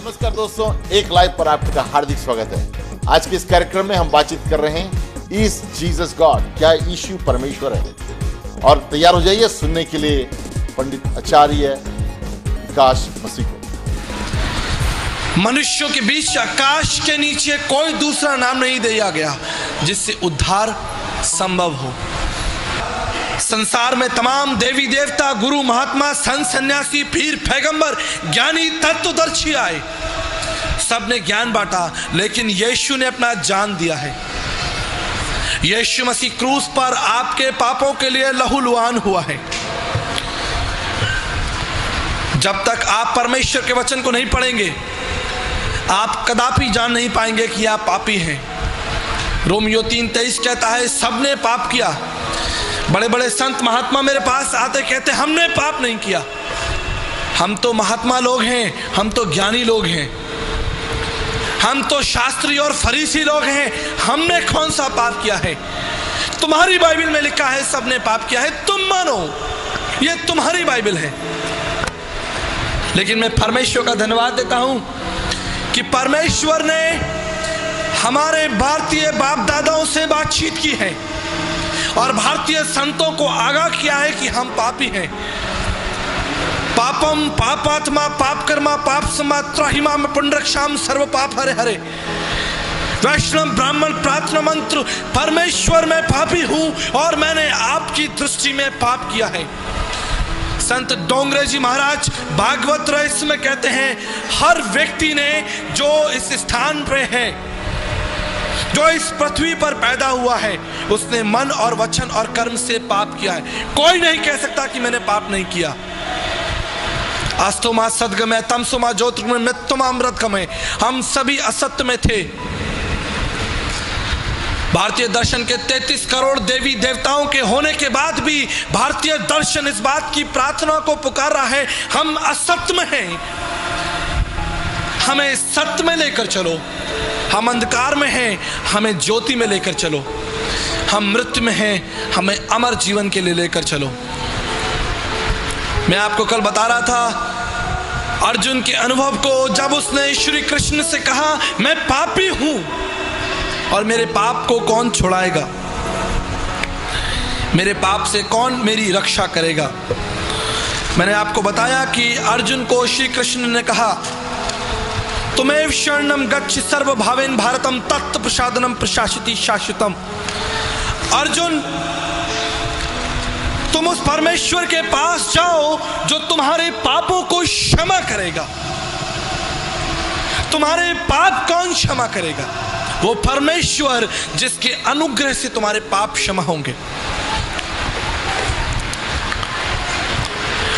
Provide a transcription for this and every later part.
नमस्कार दोस्तों, एक लाइव पर आपका हार्दिक स्वागत है। आज के इस कार्यक्रम में हम बातचीत कर रहे हैं इज जीसस गॉड, क्या यीशु परमेश्वर है। और तैयार हो जाइए सुनने के लिए पंडित आचार्य विकास मसीह को। मनुष्यों के बीच आकाश के नीचे कोई दूसरा नाम नहीं दिया गया जिससे उद्धार संभव हो। संसार में तमाम देवी देवता, गुरु, महात्मा, संत, सन्यासी, पीर, पैगंबर, ज्ञानी, तत्वदर्शी आए, सबने ज्ञान बांटा, लेकिन यीशु ने अपना जान दिया है। यीशु मसीह क्रूस पर आपके पापों के लिए लहूलुहान हुआ है। जब तक आप परमेश्वर के वचन को नहीं पढ़ेंगे, आप कदापि जान नहीं पाएंगे कि आप पापी हैं। रोमियो 3:23 कहता है, सबने पाप किया। बड़े बड़े संत महात्मा मेरे पास आते, कहते हमने पाप नहीं किया। हम तो महात्मा लोग हैं, हम तो ज्ञानी लोग हैं, हम तो शास्त्री और फरीसी लोग हैं, हमने कौन सा पाप किया है? तुम्हारी बाइबल में लिखा है सबने पाप किया है, तुम मानो, ये तुम्हारी बाइबल है। लेकिन मैं परमेश्वर का धन्यवाद देता हूं कि परमेश्वर ने हमारे भारतीय बाप दादाओं से बातचीत की है और भारतीय संतों को आगाह किया है कि हम पापी हैं। पापम पापात्मा पाप कर्मा पाप समा त्राहिमा में पुंडरक्षाम सर्व पाप हरे हरे। वैष्णव ब्राह्मण प्रार्थना मंत्र, परमेश्वर मैं पापी हूं और मैंने आपकी दृष्टि में पाप किया है। संत डोंगरे जी महाराज भागवत रहस्य में कहते हैं, हर व्यक्ति ने जो इस स्थान पे है, जो इस पृथ्वी पर पैदा हुआ है, उसने मन और वचन और कर्म से पाप किया है। कोई नहीं कह सकता कि मैंने पाप नहीं किया। अस्तोमा सदगमय तमसोमा ज्योतिर्गमय मृत्युमा अमृतगमय, हम सभी असत्य में थे। भारतीय दर्शन के 33 करोड़ देवी देवताओं के होने के बाद भी भारतीय दर्शन इस बात की प्रार्थना को पुकार रहा है, हम असत्य में हैं, हमें सत्य में लेकर चलो। हम अंधकार में हैं, हमें ज्योति में लेकर चलो। हम मृत्यु में हैं, हमें अमर जीवन के लिए लेकर चलो। मैं आपको कल बता रहा था अर्जुन के अनुभव को, जब उसने श्री कृष्ण से कहा मैं पापी हूं और मेरे पाप को कौन छुड़ाएगा, मेरे पाप से कौन मेरी रक्षा करेगा। मैंने आपको बताया कि अर्जुन को श्री कृष्ण ने कहा, तुम्हें शरणम गच्छ सर्वभावेन भारतम तत्व प्रसादनम प्रशासिति शाश्वतम। अर्जुन, तुम उस परमेश्वर के पास जाओ जो तुम्हारे पापों को क्षमा करेगा। तुम्हारे पाप कौन क्षमा करेगा? वो परमेश्वर जिसके अनुग्रह से तुम्हारे पाप क्षमा होंगे।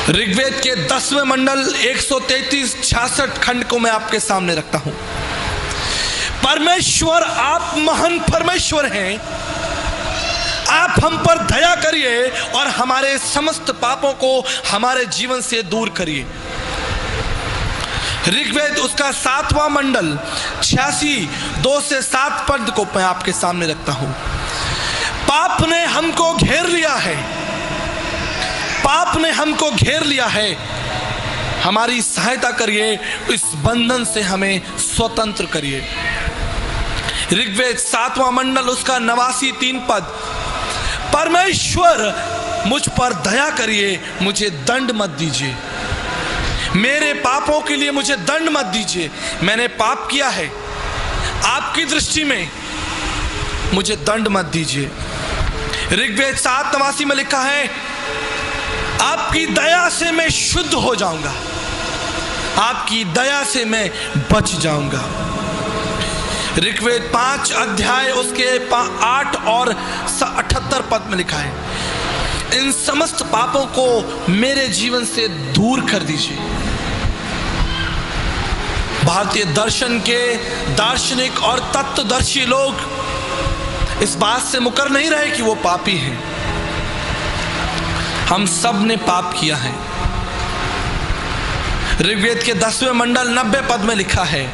ऋग्वेद के 10वें मंडल 133-66 खंड को मैं आपके सामने रखता हूं। परमेश्वर, आप महान परमेश्वर हैं, आप हम पर दया करिए और हमारे समस्त पापों को हमारे जीवन से दूर करिए। ऋग्वेद उसका 7वां मंडल 86 से 7 पद को मैं आपके सामने रखता हूं। पाप ने हमको घेर लिया है, पाप ने हमको घेर लिया है, हमारी सहायता करिए, इस बंधन से हमें स्वतंत्र करिए। ऋग्वेद 7वां मंडल उसका 89-3 पद, परमेश्वर मुझ पर दया करिए, मुझे दंड मत दीजिए, मेरे पापों के लिए मुझे दंड मत दीजिए। मैंने पाप किया है, आपकी दृष्टि में मुझे दंड मत दीजिए। ऋग्वेद 7:89 में लिखा है, आपकी दया से मैं शुद्ध हो जाऊंगा, आपकी दया से मैं बच जाऊंगा। ऋग्वेद 5 अध्याय उसके 8 और 78 पद में लिखा है, इन समस्त पापों को मेरे जीवन से दूर कर दीजिए। भारतीय दर्शन के दार्शनिक और तत्वदर्शी लोग इस बात से मुकर नहीं रहे कि वो पापी हैं। हम सब ने पाप किया है। ऋग्वेद के 10वें मंडल 90 पद में लिखा है,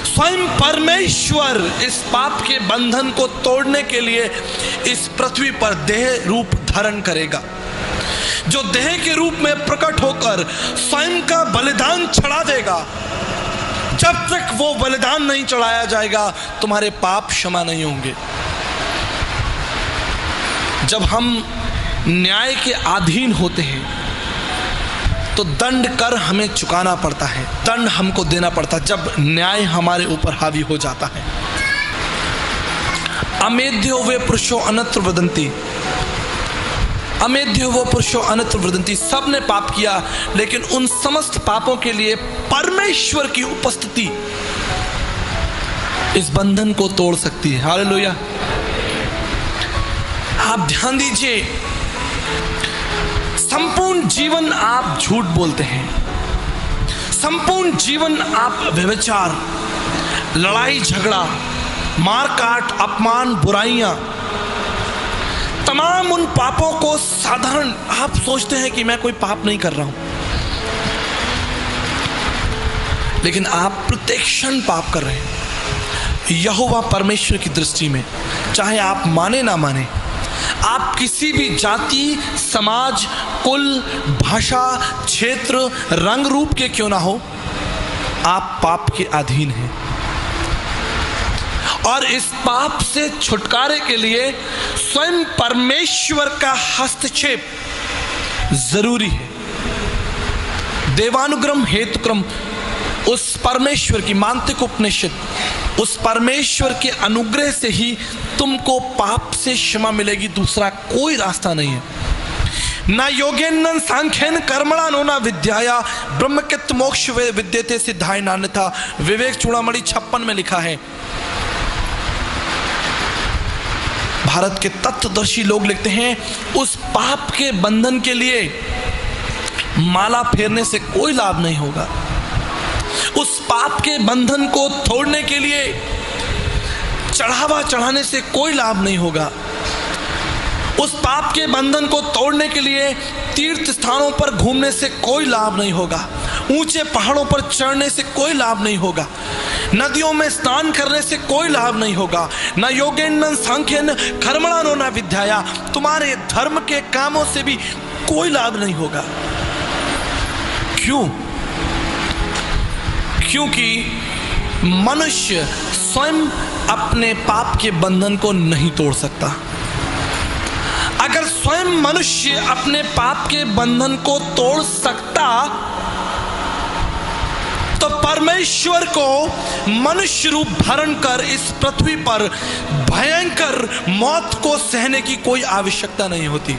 स्वयं परमेश्वर इस पाप के बंधन को तोड़ने के लिए इस पृथ्वी पर देह रूप धारण करेगा। जो देह के रूप में प्रकट होकर स्वयं का बलिदान चढ़ा देगा, जब तक वो बलिदान नहीं चढ़ाया जाएगा तुम्हारे पाप क्षमा नहीं होंगे। जब हम न्याय के अधीन होते हैं तो दंड कर हमें चुकाना पड़ता है, दंड हमको देना पड़ता है जब न्याय हमारे ऊपर हावी हो जाता है। अमेध्यो वे पुरुषो अनत्र वदंती, अमेध्यो वो पुरुषो अनत्र वदंती। सब ने पाप किया, लेकिन उन समस्त पापों के लिए परमेश्वर की उपस्थिति इस बंधन को तोड़ सकती है। हालेलुया। आप ध्यान दीजिए, संपूर्ण जीवन आप झूठ बोलते हैं, संपूर्ण जीवन आप व्यभिचार, लड़ाई झगड़ा, मारकाट, अपमान, बुराइयां, तमाम उन पापों को साधारण आप सोचते हैं कि मैं कोई पाप नहीं कर रहा हूं, लेकिन आप प्रत्येक क्षण पाप कर रहे हैं। यहोवा परमेश्वर की दृष्टि में, चाहे आप माने ना माने, आप किसी भी जाति, समाज, कुल, भाषा, क्षेत्र, रंग रूप के क्यों ना हो, आप पाप के अधीन हैं। और इस पाप से छुटकारे के लिए स्वयं परमेश्वर का हस्तक्षेप जरूरी है। देवानुग्रह हेतुक्रम उस परमेश्वर की मांत्रिक उपनिषद, उस परमेश्वर के अनुग्रह से ही तुमको पाप से क्षमा मिलेगी, दूसरा कोई रास्ता नहीं है। ना योगेन सांख्यन कर्मणा नो ना विद्याया ब्रह्मकित मोक्ष विद्यते सिद्धाय नान्यथा। विवेक चूड़ामणि 56 में लिखा है। भारत के तत्वदर्शी लोग लिखते हैं, उस पाप के बंधन के लिए माला फेरने से कोई लाभ नहीं होगा, उस पाप के बंधन को तोड़ने के लिए चढ़ावा चढ़ाने से कोई लाभ नहीं होगा, उस पाप के बंधन को तोड़ने के लिए तीर्थ स्थानों पर घूमने से कोई लाभ नहीं होगा, ऊंचे पहाड़ों पर चढ़ने से कोई लाभ नहीं होगा, नदियों में स्नान करने से कोई लाभ नहीं होगा, न योगेन न सांख्यन कर्मणा नो न विद्याया। तुम्हारे धर्म के कामों से भी कोई लाभ नहीं होगा। क्यों? क्योंकि मनुष्य स्वयं अपने पाप के बंधन को नहीं तोड़ सकता। अगर स्वयं मनुष्य अपने पाप के बंधन को तोड़ सकता तो परमेश्वर को मनुष्य रूप धारण कर इस पृथ्वी पर भयंकर मौत को सहने की कोई आवश्यकता नहीं होती।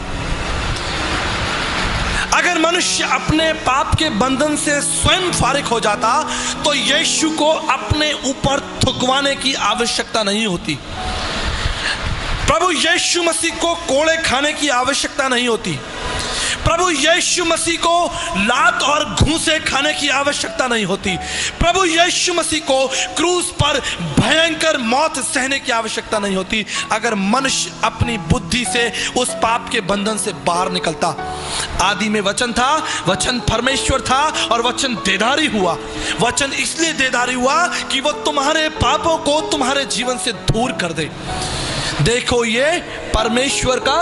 अगर मनुष्य अपने पाप के बंधन से स्वयं फारिग हो जाता तो यीशु को अपने ऊपर थुकवाने की आवश्यकता नहीं होती, प्रभु यीशु मसीह को कोड़े खाने की आवश्यकता नहीं होती, प्रभु यीशु मसीह को लात और घूंसे खाने की आवश्यकता नहीं होती, प्रभु यीशु मसीह को क्रूस पर भयंकर मौत सहने की आवश्यकता नहीं होती। अगर मनुष्य अपनी बुद्धि से उस पाप के बंधन से बाहर निकलता। आदि में वचन था, वचन परमेश्वर था और वचन देदारी हुआ। वचन इसलिए देदारी हुआ कि वो तुम्हारे पापों को तुम्हारे जीवन से दूर कर दे। देखो, ये परमेश्वर का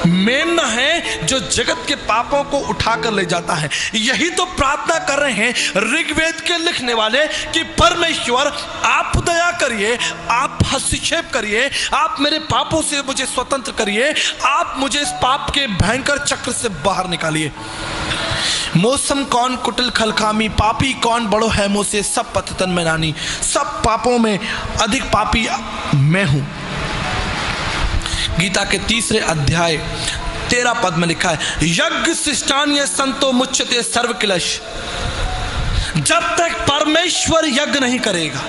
मेमना है जो जगत के पापों को उठाकर ले जाता है। यही तो प्रार्थना कर रहे हैं ऋग्वेद के लिखने वाले कि परमेश्वर आप दया करिए, आप हस्तक्षेप करिए, आप मेरे पापों से मुझे स्वतंत्र करिए, आप मुझे इस पाप के भयंकर चक्र से बाहर निकालिए। मौसम कौन कुटिल खलकामी, पापी कौन बड़ो है मुझसे, सब पततन में नानी, सब पापों में अधिक पापी मैं हूं। गीता के 3 अध्याय 13 पद में लिखा है, यज्ञ शिष्टान्य संतो मुच्यते सर्व किलश। जब तक परमेश्वर यज्ञ नहीं करेगा,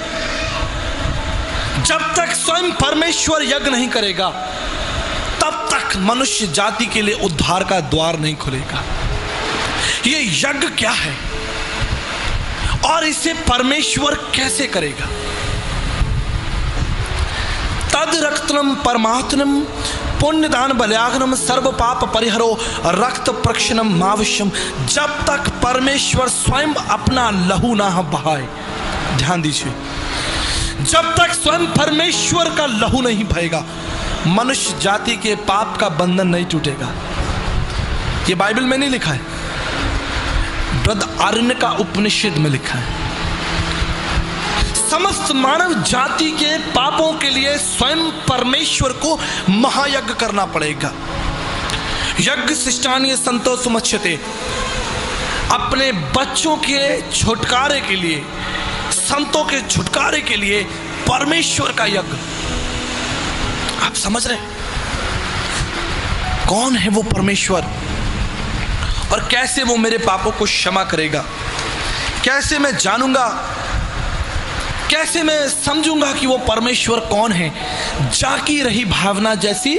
जब तक स्वयं परमेश्वर यज्ञ नहीं करेगा, तब तक मनुष्य जाति के लिए उद्धार का द्वार नहीं खुलेगा। ये यज्ञ क्या है और इसे परमेश्वर कैसे करेगा? तद रक्तनम परमात्मनम पुण्यदान बल्यागनम सर्व पाप परिहरो रक्त प्रक्षणम मावश्यम। जब तक परमेश्वर स्वयं अपना लहू ना बहाए, ध्यान दीजिए, जब तक स्वयं परमेश्वर का लहू नहीं बहेगा, मनुष्य जाति के पाप का बंधन नहीं टूटेगा। ये बाइबल में नहीं लिखा है, बृहदारण्यक का उपनिषद में लिखा है। समस्त मानव जाति के पापों के लिए स्वयं परमेश्वर को महायज्ञ करना पड़ेगा। यज्ञ शिष्टानीय संतो सुमच्छते, अपने बच्चों के छुटकारे के लिए, संतों के छुटकारे के लिए परमेश्वर का यज्ञ। आप समझ रहे हैं कौन है वो परमेश्वर और कैसे वो मेरे पापों को क्षमा करेगा? कैसे मैं जानूंगा, कैसे मैं समझूंगा कि वो परमेश्वर कौन है? जाकी रही भावना जैसी,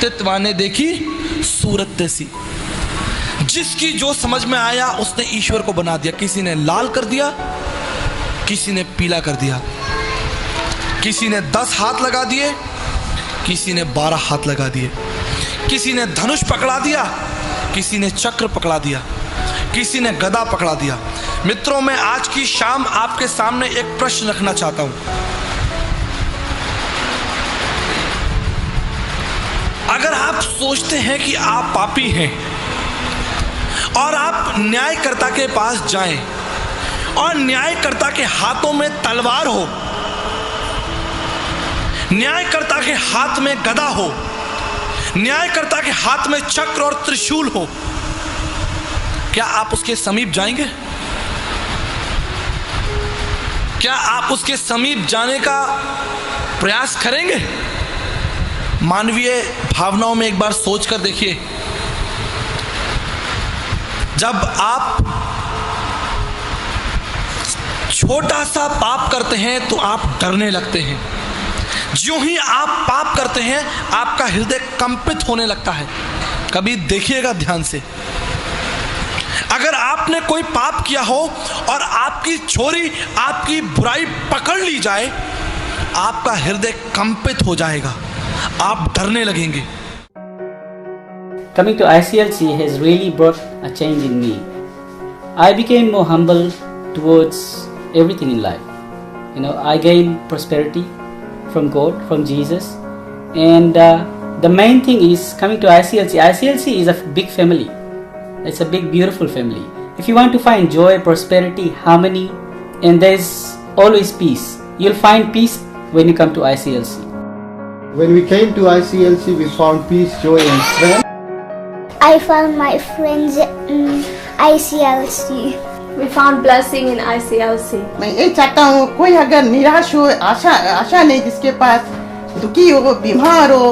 तितवाने देखी सूरत जैसी। जिसकी जो समझ में आया उसने ईश्वर को बना दिया। किसी ने लाल कर दिया, किसी ने पीला कर दिया, किसी ने 10 हाथ लगा दिए, किसी ने 12 हाथ लगा दिए, किसी ने धनुष पकड़ा दिया, किसी ने चक्र पकड़ा दिया, किसी ने गदा पकड़ा दिया। मित्रों, मैं आज की शाम आपके सामने एक प्रश्न रखना चाहता हूं। अगर आप सोचते हैं कि आप पापी हैं और आप न्यायकर्ता के पास जाएं और न्यायकर्ता के हाथों में तलवार हो, न्यायकर्ता के हाथ में गदा हो, न्यायकर्ता के हाथ में चक्र और त्रिशूल हो, क्या आप उसके समीप जाएंगे? क्या आप उसके समीप जाने का प्रयास करेंगे? मानवीय भावनाओं में एक बार सोचकर देखिए, जब आप छोटा सा पाप करते हैं तो आप डरने लगते हैं। ज्यों ही आप पाप करते हैं आपका हृदय कंपित होने लगता है। कभी देखिएगा ध्यान से, अगर आपने कोई पाप किया हो और आपकी चोरी, आपकी बुराई पकड़ ली जाए, आपका हृदय कंपित हो जाएगा, आप डरने लगेंगे। Coming to ICLC has really brought a change in me. I became more humble towards everything in life. You know, I gained prosperity from God, from Jesus, and the main thing is coming to ICLC. ICLC is a big family. It's a big, beautiful family. If you want to find joy, prosperity, harmony, and there's always peace, you'll find peace when you come to ICLC. When we came to ICLC, we found peace, joy, and strength. I found my friends in ICLC. We found blessing in ICLC. मैं ये चाहता हूँ, कोई अगर निराश हो, आशा नहीं, जिसके पास दुखी हो, बीमार हो,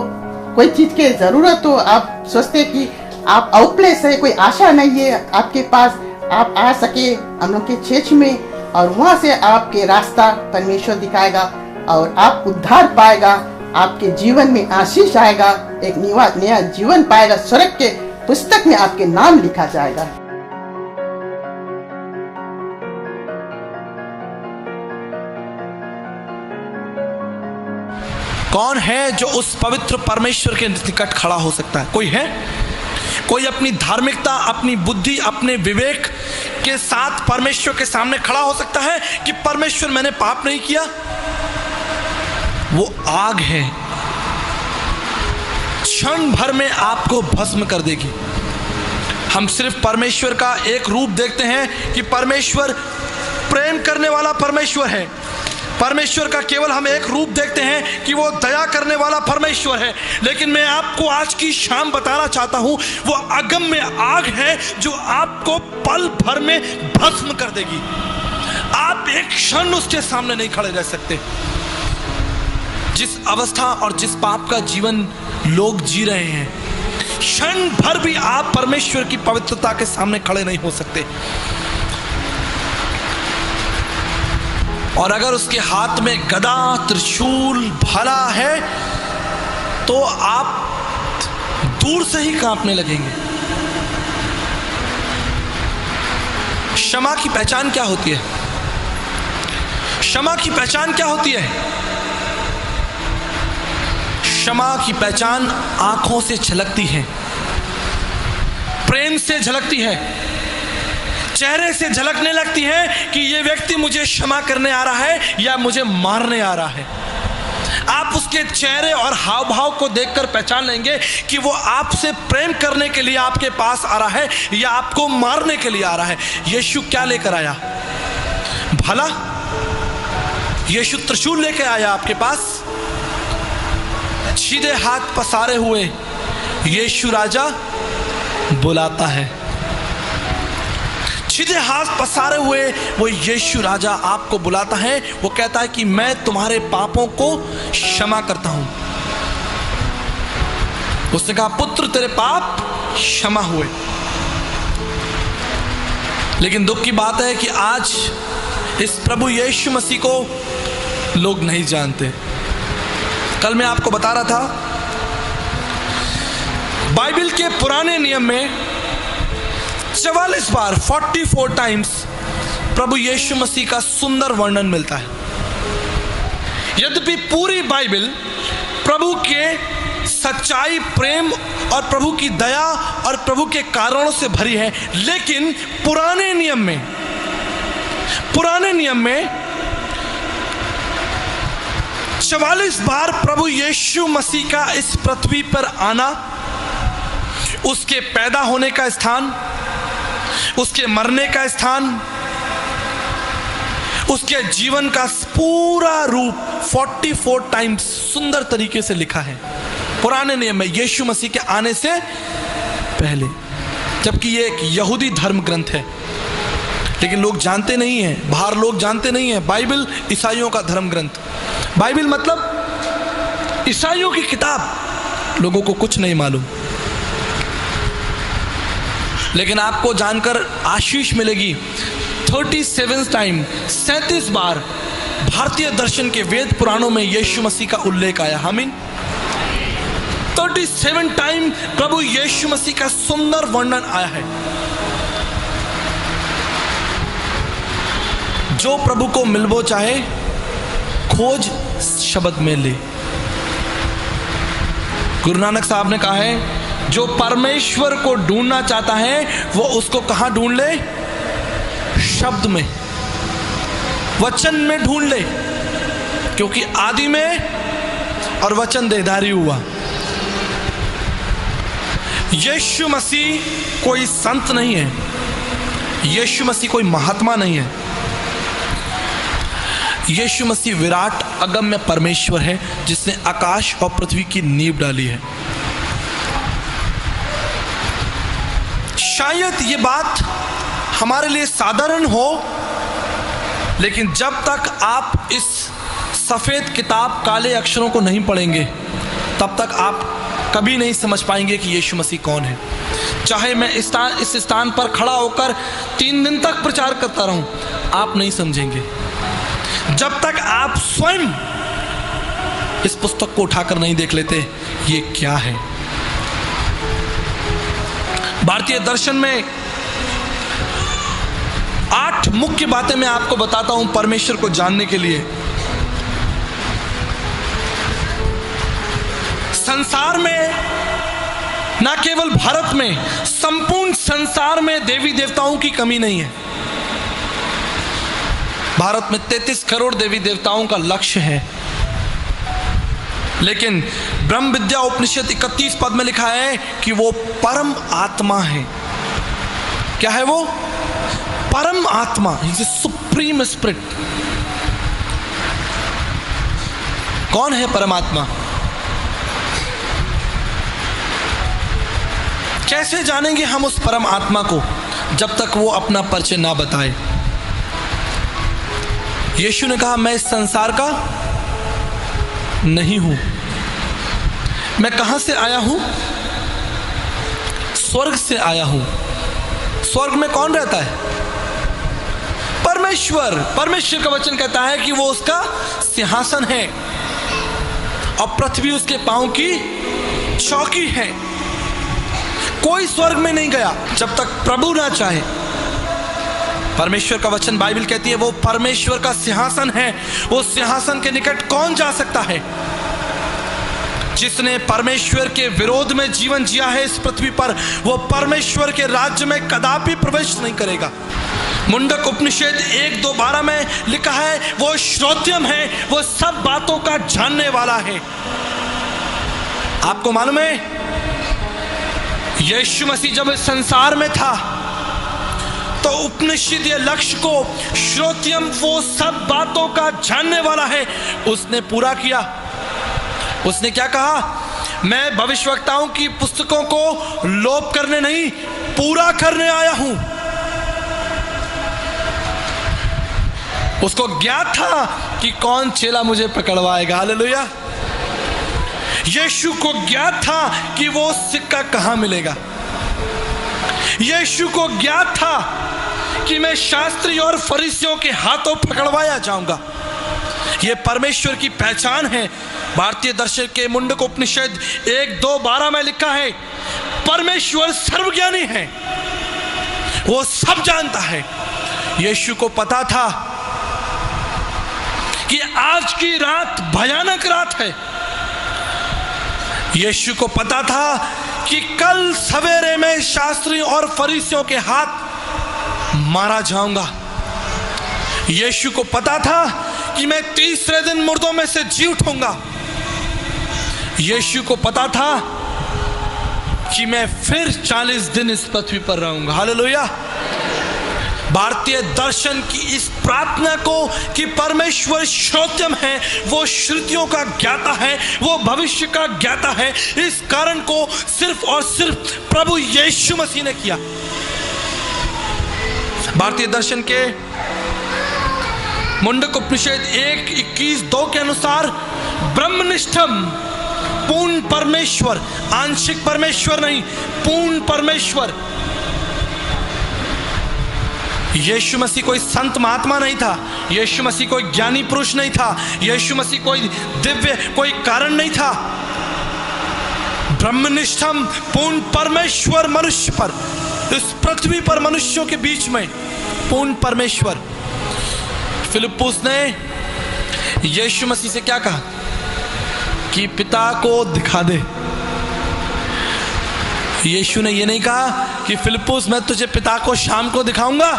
कोई चीज की जरूरत हो, आप सोचते कि आप आउटप्लेस है, कोई आशा नहीं है आपके पास, आप आ सके हम लोग के चर्च में और वहाँ से आपके रास्ता परमेश्वर दिखाएगा और आप उद्धार पाएगा, आपके जीवन में आशीष आएगा, एक नया जीवन पाएगा, स्वर्ग के पुस्तक में आपके नाम लिखा जाएगा। कौन है जो उस पवित्र परमेश्वर के निकट खड़ा हो सकता है? कोई है? कोई अपनी धार्मिकता, अपनी बुद्धि, अपने विवेक के साथ परमेश्वर के सामने खड़ा हो सकता है कि परमेश्वर मैंने पाप नहीं किया? वो आग है, क्षण भर में आपको भस्म कर देगी। हम सिर्फ परमेश्वर का एक रूप देखते हैं कि परमेश्वर प्रेम करने वाला परमेश्वर है। परमेश्वर का केवल हम एक रूप देखते हैं कि वो दया करने वाला परमेश्वर है। लेकिन मैं आपको आज की शाम बताना चाहता हूं, वो अगम्य आग है जो आपको पल भर में भस्म कर देगी। आप एक क्षण उसके सामने नहीं खड़े रह सकते। जिस अवस्था और जिस पाप का जीवन लोग जी रहे हैं, क्षण भर भी आप परमेश्वर की पवित्रता के सामने खड़े नहीं हो सकते। और अगर उसके हाथ में गदा, त्रिशूल, भाला है तो आप दूर से ही कांपने लगेंगे। क्षमा की पहचान क्या होती है? क्षमा की पहचान क्या होती है? क्षमा की पहचान आंखों से झलकती है, प्रेम से झलकती है, चेहरे से झलकने लगती है कि ये व्यक्ति मुझे क्षमा करने आ रहा है या मुझे मारने आ रहा है। आप उसके चेहरे और हाव भाव को देखकर पहचान लेंगे कि वो आपसे प्रेम करने के लिए आपके पास आ रहा है या आपको मारने के लिए आ रहा है। यीशु क्या लेकर आया? भला? यीशु त्रिशूल लेके आया आपके पास, सीधे हाथ पसारे हुए यीशु राजा बुलाता है। सीधे हाथ पसारे हुए वो यीशु राजा आपको बुलाता है। वो कहता है कि मैं तुम्हारे पापों को क्षमा करता हूं। उसने कहा, पुत्र तेरे पाप क्षमा हुए। लेकिन दुख की बात है कि आज इस प्रभु यीशु मसीह को लोग नहीं जानते। कल मैं आपको बता रहा था, बाइबल के पुराने नियम में 44 बार 44 टाइम्स प्रभु यीशु मसीह का सुंदर वर्णन मिलता है। यद्यपि पूरी बाइबल प्रभु के सच्चाई, प्रेम और प्रभु की दया और प्रभु के कारणों से भरी है, लेकिन पुराने नियम में 44 बार प्रभु यीशु मसीह का इस पृथ्वी पर आना, उसके पैदा होने का स्थान, उसके मरने का स्थान, उसके जीवन का पूरा रूप 44 टाइम्स सुंदर तरीके से लिखा है पुराने नियम में, यीशु मसीह के आने से पहले। जबकि ये एक यहूदी धर्म ग्रंथ है, लेकिन लोग जानते नहीं हैं, बाहर लोग जानते नहीं हैं। बाइबल ईसाइयों का धर्म ग्रंथ, बाइबल मतलब ईसाइयों की किताब, लोगों को कुछ नहीं मालूम। लेकिन आपको जानकर आशीष मिलेगी, 37 टाइम 37 बार भारतीय दर्शन के वेद पुराणों में यीशु मसीह का उल्लेख आया। आमीन। 37 टाइम प्रभु यीशु मसीह का सुंदर वर्णन आया है। जो प्रभु को मिलबो चाहे, खोज शब्द में ले। गुरु नानक साहब ने कहा है, जो परमेश्वर को ढूंढना चाहता है वो उसको कहां ढूंढ ले? शब्द में, वचन में ढूंढ ले, क्योंकि आदि में और वचन देहधारी हुआ। यीशु मसीह कोई संत नहीं है, यीशु मसीह कोई महात्मा नहीं है। यीशु मसीह विराट अगम्य परमेश्वर है, जिसने आकाश और पृथ्वी की नींव डाली है। शायद ये बात हमारे लिए साधारण हो, लेकिन जब तक आप इस सफेद किताब काले अक्षरों को नहीं पढ़ेंगे, तब तक आप कभी नहीं समझ पाएंगे कि यीशु मसीह कौन है। चाहे मैं इस स्थान पर खड़ा होकर 3 दिन तक प्रचार करता रहूं, आप नहीं समझेंगे जब तक आप स्वयं इस पुस्तक को उठाकर नहीं देख लेते ये क्या है। भारतीय दर्शन में 8 मुख्य बातें मैं आपको बताता हूं परमेश्वर को जानने के लिए। संसार में, ना केवल भारत में, संपूर्ण संसार में देवी देवताओं की कमी नहीं है। भारत में 33 करोड़ देवी देवताओं का लक्ष्य है, लेकिन ब्रह्म विद्या उपनिषद 31 पद में लिखा है कि वो परम आत्मा है। क्या है वो? परम आत्मा, सुप्रीम स्पिरिट। कौन है परमात्मा? कैसे जानेंगे हम उस परम आत्मा को जब तक वो अपना परिचय ना बताए? यीशु ने कहा, मैं इस संसार का नहीं हूं। मैं कहां से आया हूं? स्वर्ग से आया हूं। स्वर्ग में कौन रहता है? परमेश्वर। परमेश्वर का वचन कहता है कि वो उसका सिंहासन है और पृथ्वी उसके पांव की चौकी है। कोई स्वर्ग में नहीं गया जब तक प्रभु ना चाहे। परमेश्वर का वचन, बाइबल कहती है, वो परमेश्वर का सिंहासन है। उस सिंहासन के निकट कौन जा सकता है? जिसने परमेश्वर के विरोध में जीवन जिया है इस पृथ्वी पर, वो परमेश्वर के राज्य में कदापि प्रवेश नहीं करेगा। मुंडक उपनिषद 1:2-12 में लिखा है, वो श्रोत्यम है, वो सब बातों का जानने वाला है। आपको मालूम है, यीशु मसीह जब इस संसार में था, तो उपनिषदीय लक्ष्य को श्रोत्यम वो सब बातों का जानने वाला है उसने पूरा किया। उसने क्या कहा? मैं भविष्यवक्ताओं की पुस्तकों को लोप करने नहीं, पूरा करने आया हूं। उसको ज्ञात था कि कौन चेला मुझे पकड़वाएगा। हालेलुया। यीशु को ज्ञात था कि वो सिक्का कहां मिलेगा। यीशु को ज्ञात था कि मैं शास्त्री और फरीसियों के हाथों पकड़वाया जाऊंगा। यह परमेश्वर की पहचान है। भारतीय दर्शन के मुंडक उपनिषद 1:2-12 में लिखा है, परमेश्वर सर्वज्ञानी है, वो सब जानता है। यीशु को पता था कि आज की रात भयानक रात है। यीशु को पता था कि कल सवेरे में शास्त्रियों और फरीसियों के हाथ मारा जाऊंगा। यीशु को पता था कि मैं तीसरे दिन मुर्दों में से जी उठूंगा। यीशु को पता था कि मैं फिर 40 दिन इस पृथ्वी पर रहूंगा। हालेलुया। भारतीय दर्शन की इस प्रार्थना को कि परमेश्वर श्रोत्यम है, वो श्रुतियों का ज्ञाता है, वो भविष्य का ज्ञाता है, इस कारण को सिर्फ और सिर्फ प्रभु यीशु मसीह ने किया। भारतीय दर्शन के मुंडक उपनिषद 1:21-2 के अनुसार ब्रह्मनिष्ठम पूर्ण परमेश्वर, आंशिक परमेश्वर नहीं, पूर्ण परमेश्वर। यीशु मसीह कोई संत महात्मा नहीं था। यीशु मसीह कोई ज्ञानी पुरुष नहीं था। यीशु मसीह कोई दिव्य कोई कारण नहीं था। ब्रह्मनिष्ठम पूर्ण परमेश्वर मनुष्य पर, इस पृथ्वी पर मनुष्यों के बीच में पूर्ण परमेश्वर। फिलिप्पुस ने यीशु मसीह से क्या कहा कि पिता को दिखा दे। यीशु ने यह नहीं कहा कि फिलिप्पुस मैं तुझे पिता को शाम को दिखाऊंगा।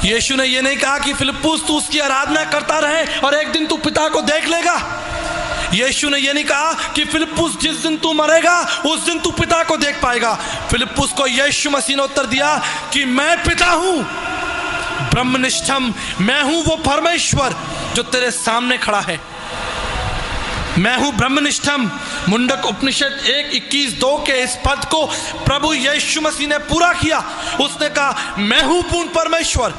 यीशु ने यह नहीं कहा कि फिलिप्पुस तू उसकी आराधना करता रहे और एक दिन तू पिता को देख लेगा। यीशु ने यह नहीं कहा कि फिलिप्पुस जिस दिन तू मरेगा उस दिन तू पिता को देख पाएगा। फिलिप्पुस को यीशु मसीह ने उत्तर दिया कि मैं पिता हूं, ब्रह्मनिष्ठम, मैं हूं वो परमेश्वर जो तेरे सामने खड़ा है। मैं हूं ब्रह्मनिष्ठम। मुंडक उपनिषद 1:21-2 के इस पद को प्रभु यीशु मसीह ने पूरा किया। उसने कहा मैं हूं पूर्ण परमेश्वर,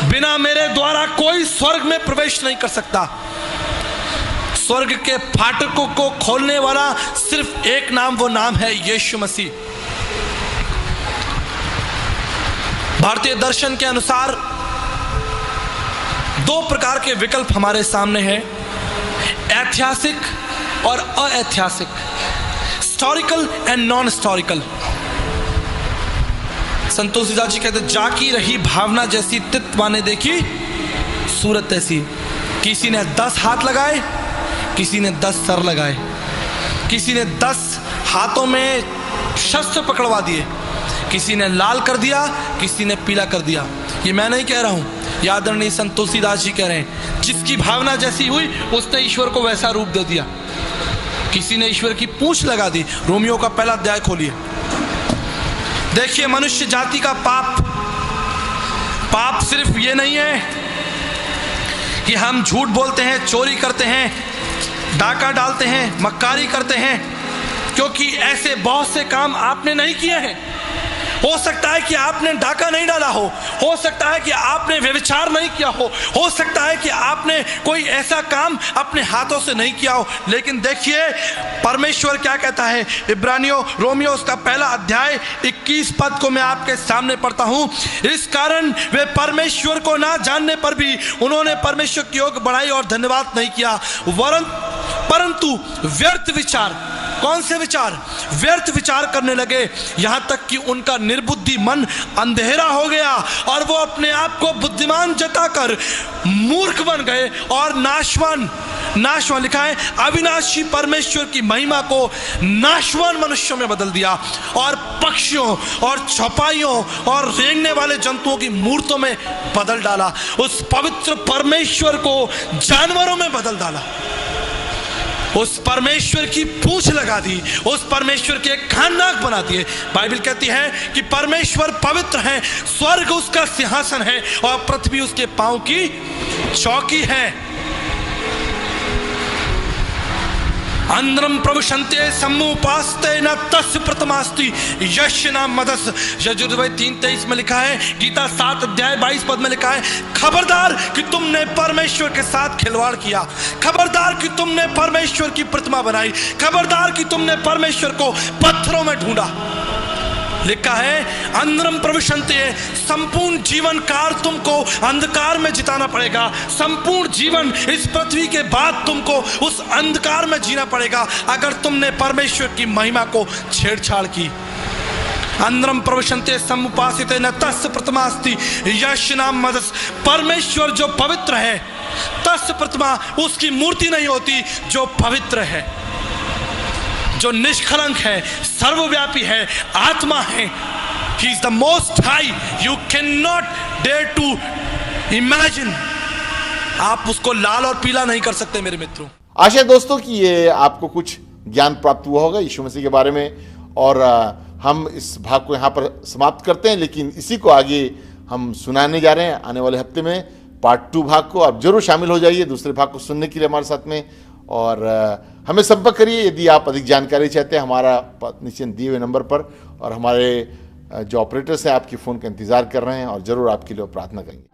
बिना मेरे द्वारा कोई स्वर्ग में प्रवेश नहीं कर सकता। स्वर्ग के फाटकों को खोलने वाला सिर्फ एक नाम, वो नाम है यीशु मसीह। भारतीय दर्शन के अनुसार दो प्रकार के विकल्प हमारे सामने हैं, ऐतिहासिक और अऐतिहासिक, हिस्टोरिकल एंड नॉन हिस्टोरिकल। संतोष दास जी कहते जाकी रही भावना जैसी तित्वा ने देखी सूरत ऐसी। किसी ने 10 हाथ लगाए, किसी ने 10 सर लगाए, किसी ने 10 हाथों में शस्त्र पकड़वा दिए, किसी ने लाल कर दिया, किसी ने पीला कर दिया। ये मैं नहीं कह रहा हूं, आदरणीय संत तुलसीदास जी कह रहे हैं। जिसकी भावना जैसी हुई उसने ईश्वर को वैसा रूप दे दिया। किसी ने ईश्वर की पूंछ लगा दी। रोमियो का पहला अध्याय खोलिए, देखिए मनुष्य जाति का पाप सिर्फ ये नहीं है कि हम झूठ बोलते हैं, चोरी करते हैं, डाका डालते हैं, मक्कारी करते हैं, क्योंकि ऐसे बहुत से काम आपने नहीं किए हैं। हो सकता है कि आपने डाका नहीं डाला हो सकता है कि आपने व्यभिचार नहीं किया हो सकता है कि आपने कोई ऐसा काम अपने हाथों से नहीं किया हो, लेकिन देखिए परमेश्वर क्या कहता है। इब्रानियों रोमियो उसका पहला अध्याय 21 पद को मैं आपके सामने पढ़ता हूं। इस कारण वे परमेश्वर को ना जानने पर भी उन्होंने परमेश्वर की ओर बढ़ाई और धन्यवाद नहीं किया, परंतु व्यर्थ विचार, कौन से विचार? व्यर्थ विचार करने लगे, यहां तक कि उनका निर्बुद्धि मन अंधेरा हो गया और वो अपने आप को बुद्धिमान जताकर मूर्ख बन गए और नाशवान लिखा है अविनाशी परमेश्वर की महिमा को नाशवान मनुष्यों में बदल दिया और पक्षियों और चौपाइयों और रेंगने वाले जंतुओं की मूर्तों में बदल डाला। उस पवित्र परमेश्वर को जानवरों में बदल डाला। उस परमेश्वर की पूंछ लगा दी, उस परमेश्वर के कान नाक बना दिए। बाइबल कहती है कि परमेश्वर पवित्र है, स्वर्ग उसका सिंहासन है और पृथ्वी उसके पांव की चौकी है। अंद्रम प्रविशन्ते सम्मुपास्ते न तस्य प्रथमास्ति यश न मदस। यजुर्वेद 3:23 में लिखा है, गीता 7 अध्याय 22 पद में लिखा है, खबरदार कि तुमने परमेश्वर के साथ खिलवाड़ किया, खबरदार कि तुमने परमेश्वर की प्रतिमा बनाई, खबरदार कि तुमने परमेश्वर को पत्थरों में ढूंढा। लिखा है अंधरम प्रविशन्ते, संपूर्ण जीवन काल तुमको अंधकार में जिताना पड़ेगा, संपूर्ण जीवन इस पृथ्वी के बाद तुमको उस अंधकार में जीना पड़ेगा अगर तुमने परमेश्वर की महिमा को छेड़छाड़ की। अंधरम प्रविशन्ते समुपासिते न तस्य प्रतिमास्ति यश नाम मदस। परमेश्वर जो पवित्र है, तस्य प्रतिमा उसकी मूर्ति नहीं होती, जो पवित्र है, जो निष्कलंक है, सर्वव्यापी है, आत्मा है। He is the most high. You cannot dare to imagine. आप उसको लाल और पीला नहीं कर सकते मेरे मित्रों। आशा है दोस्तों कि ये आपको कुछ ज्ञान प्राप्त हुआ होगा यीशु मसीह के बारे में। और हम इस भाग को यहाँ पर समाप्त करते हैं, लेकिन इसी को आगे हम सुनाने जा रहे हैं आने वाले हफ्ते में पार्ट 2 भाग को। आप जरूर शामिल हो जाइए दूसरे भाग को सुनने के लिए हमारे साथ में, और हमें संपर्क करिए यदि आप अधिक जानकारी चाहते हैं हमारा नीचे दिए हुए नंबर पर, और हमारे जो ऑपरेटर्स हैं आपके फ़ोन का इंतज़ार कर रहे हैं और ज़रूर आपके लिए प्रार्थना करेंगे।